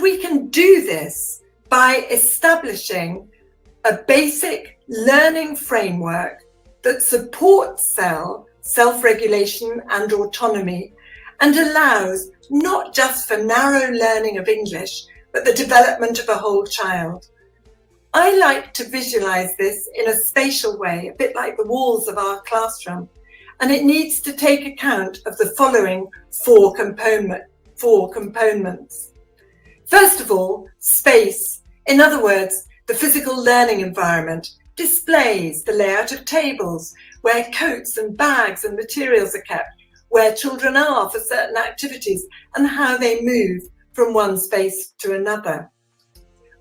we can do this by establishing a basic learning framework that supports self-regulation and autonomy and allows not just for narrow learning of English, but the development of a whole child. I like to visualize this in a spatial way, a bit like the walls of our classroom, and it needs to take account of the following four components. First of all, space. In other words, the physical learning environment, displays, the layout of tables, where coats and bags and materials are kept, where children are for certain activities, and how they move from one space to another.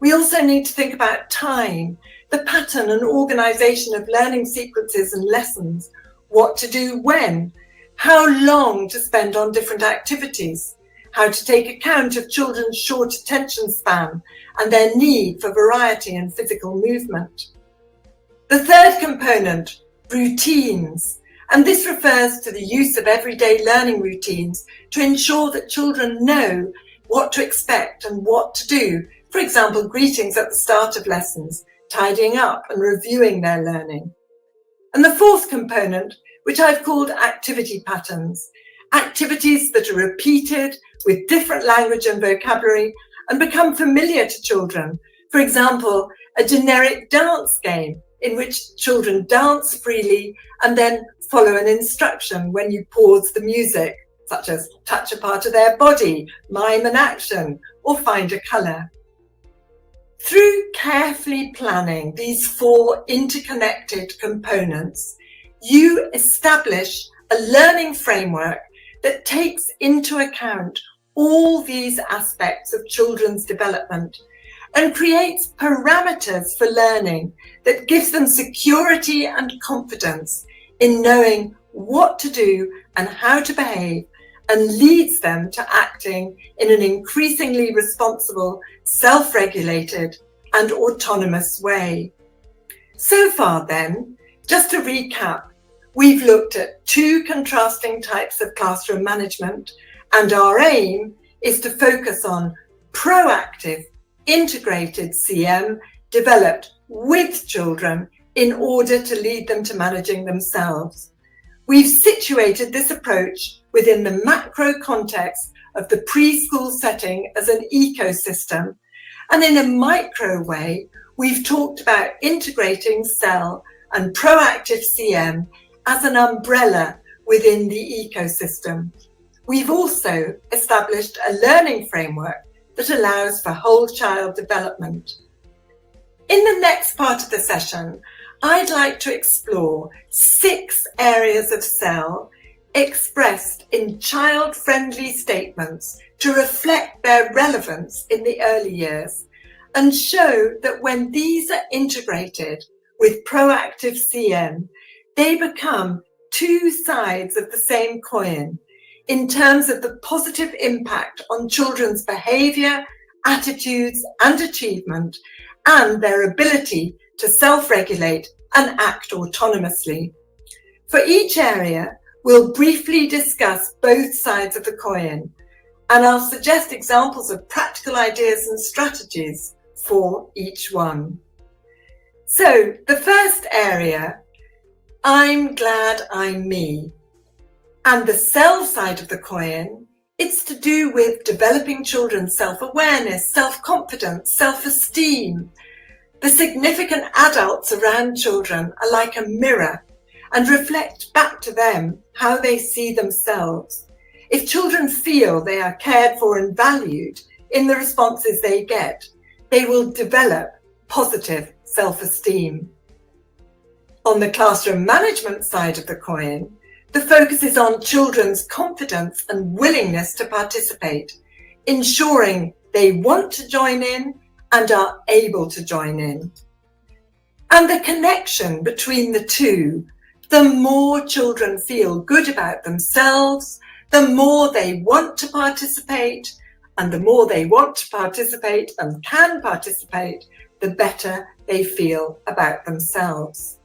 We also need to think about time, the pattern and organisation of learning sequences and lessons, what to do when, how long to spend on different activities, how to take account of children's short attention span and their need for variety and physical movement. The third component, routines, and this refers to the use of everyday learning routines to ensure that children know what to expect and what to do. For example, greetings at the start of lessons, tidying up and reviewing their learning. And the fourth component, which I've called activity patterns, activities that are repeated with different language and vocabulary and become familiar to children. For example, a generic dance game in which children dance freely and then follow an instruction when you pause the music, such as touch a part of their body, mime an action, or find a colour. Through carefully planning these four interconnected components, you establish a learning framework that takes into account all these aspects of children's development and creates parameters for learning that gives them security and confidence in knowing what to do and how to behave, and leads them to acting in an increasingly responsible, self-regulated and autonomous way. So far then, just to recap, we've looked at two contrasting types of classroom management, and our aim is to focus on proactive, integrated CM developed with children in order to lead them to managing themselves. We've situated this approach within the macro context of the preschool setting as an ecosystem, and in a micro way, we've talked about integrating CEL and proactive CM as an umbrella within the ecosystem. We've also established a learning framework that allows for whole child development. In the next part of the session, I'd like to explore 6 areas of CEL expressed in child-friendly statements to reflect their relevance in the early years and show that when these are integrated with proactive CM, they become two sides of the same coin in terms of the positive impact on children's behaviour, attitudes and achievement, and their ability to self-regulate and act autonomously. For each area, we'll briefly discuss both sides of the coin, and I'll suggest examples of practical ideas and strategies for each one. So the first area, I'm glad I'm me. And the CEL side of the coin, it's to do with developing children's self-awareness, self-confidence, self-esteem. The significant adults around children are like a mirror and reflect back to them how they see themselves. If children feel they are cared for and valued in the responses they get, they will develop positive self-esteem. On the classroom management side of the coin, the focus is on children's confidence and willingness to participate, ensuring they want to join in and are able to join in. And the connection between the two, the more children feel good about themselves, the more they want to participate, and the more they want to participate and can participate, the better they feel about themselves.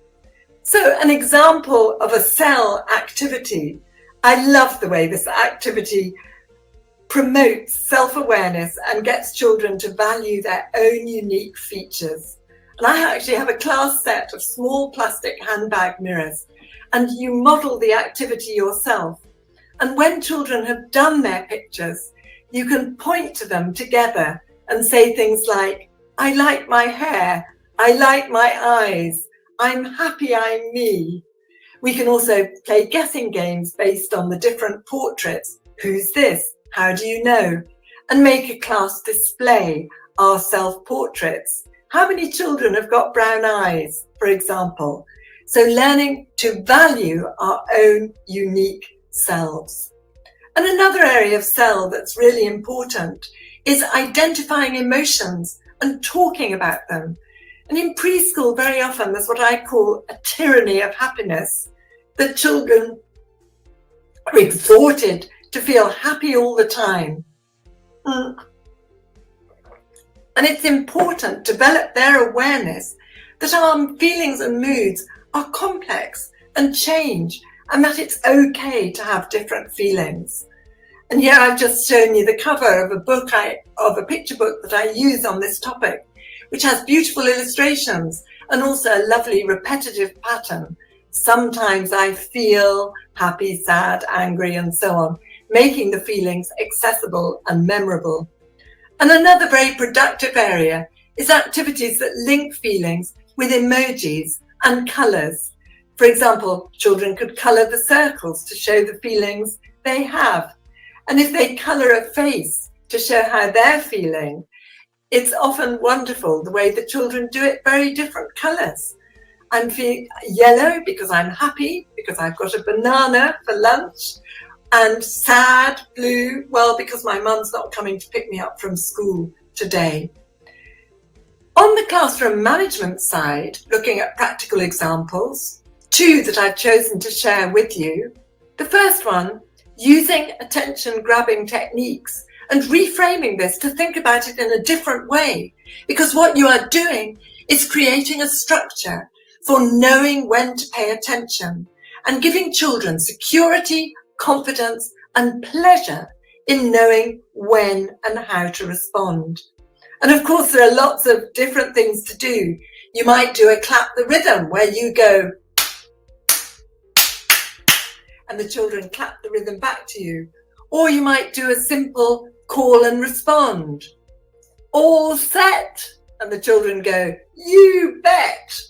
So an example of a CEL activity, I love the way this activity promotes self-awareness and gets children to value their own unique features. And I actually have a class set of small plastic handbag mirrors, and you model the activity yourself. And when children have done their pictures, you can point to them together and say things like, I like my hair, I like my eyes, I'm happy I'm me. We can also play guessing games based on the different portraits. Who's this? How do you know? And make a class display our self-portraits. How many children have got brown eyes, for example? So learning to value our own unique selves. And another area of self that's really important is identifying emotions and talking about them. And in preschool, very often, there's what I call a tyranny of happiness. The children are exhorted to feel happy all the time. And it's important to develop their awareness that our feelings and moods are complex and change, and that it's okay to have different feelings. And here I've just shown you the cover of a picture book that I use on this topic, which has beautiful illustrations and also a lovely repetitive pattern. Sometimes I feel happy, sad, angry, and so on, making the feelings accessible and memorable. And another very productive area is activities that link feelings with emojis and colours. For example, children could colour the circles to show the feelings they have. And if they colour a face to show how they're feeling, it's often wonderful the way the children do it, very different colours. I'm feeling yellow because I'm happy, because I've got a banana for lunch, and sad, blue, well, because my mum's not coming to pick me up from school today. On the classroom management side, looking at practical examples, two that I've chosen to share with you. The first one, using attention-grabbing techniques and reframing this to think about it in a different way, because what you are doing is creating a structure for knowing when to pay attention and giving children security, confidence and pleasure in knowing when and how to respond. And of course, there are lots of different things to do. You might do a clap the rhythm where you go and the children clap the rhythm back to you. Or you might do a simple call and respond. All set, and the children go, you bet.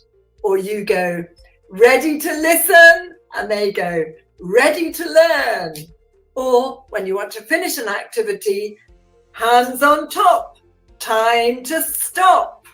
Or you go, ready to listen, and they go, ready to learn. Or when you want to finish an activity, hands on top, time to stop.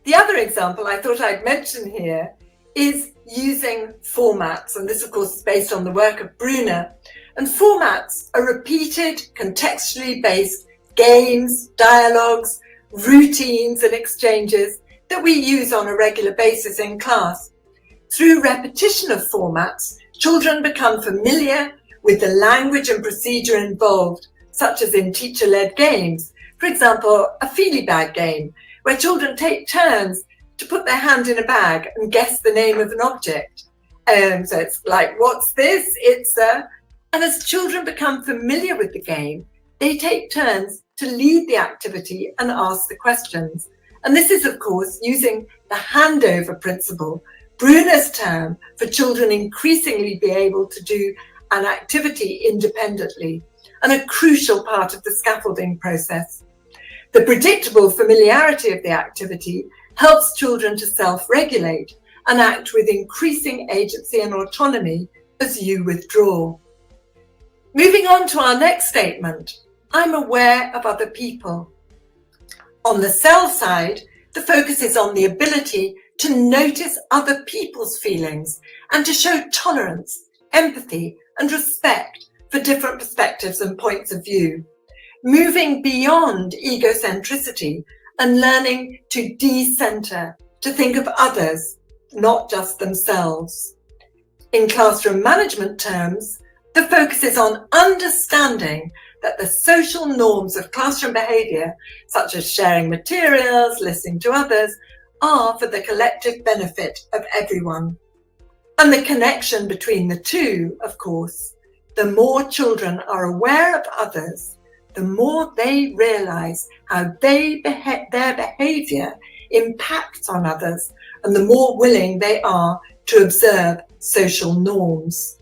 The other example I thought I'd mention here is using formats. And this, of course, is based on the work of Brunner. And formats are repeated, contextually based games, dialogues, routines and exchanges that we use on a regular basis in class. Through repetition of formats, children become familiar with the language and procedure involved, such as in teacher-led games. For example, a feely bag game, where children take turns to put their hand in a bag and guess the name of an object. So it's like, what's this? It's a... And as children become familiar with the game, they take turns to lead the activity and ask the questions. And this is, of course, using the handover principle, Brunner's term for children increasingly be able to do an activity independently, and a crucial part of the scaffolding process. The predictable familiarity of the activity helps children to self-regulate and act with increasing agency and autonomy as you withdraw. Moving on to our next statement, I'm aware of other people. On the self side, the focus is on the ability to notice other people's feelings and to show tolerance, empathy, and respect for different perspectives and points of view, moving beyond egocentricity and learning to de-center, to think of others, not just themselves. In classroom management terms, the focus is on understanding that the social norms of classroom behaviour, such as sharing materials, listening to others, are for the collective benefit of everyone. And the connection between the two, of course, The more children are aware of others, the more they realise how their behaviour impacts on others, and the more willing they are to observe social norms.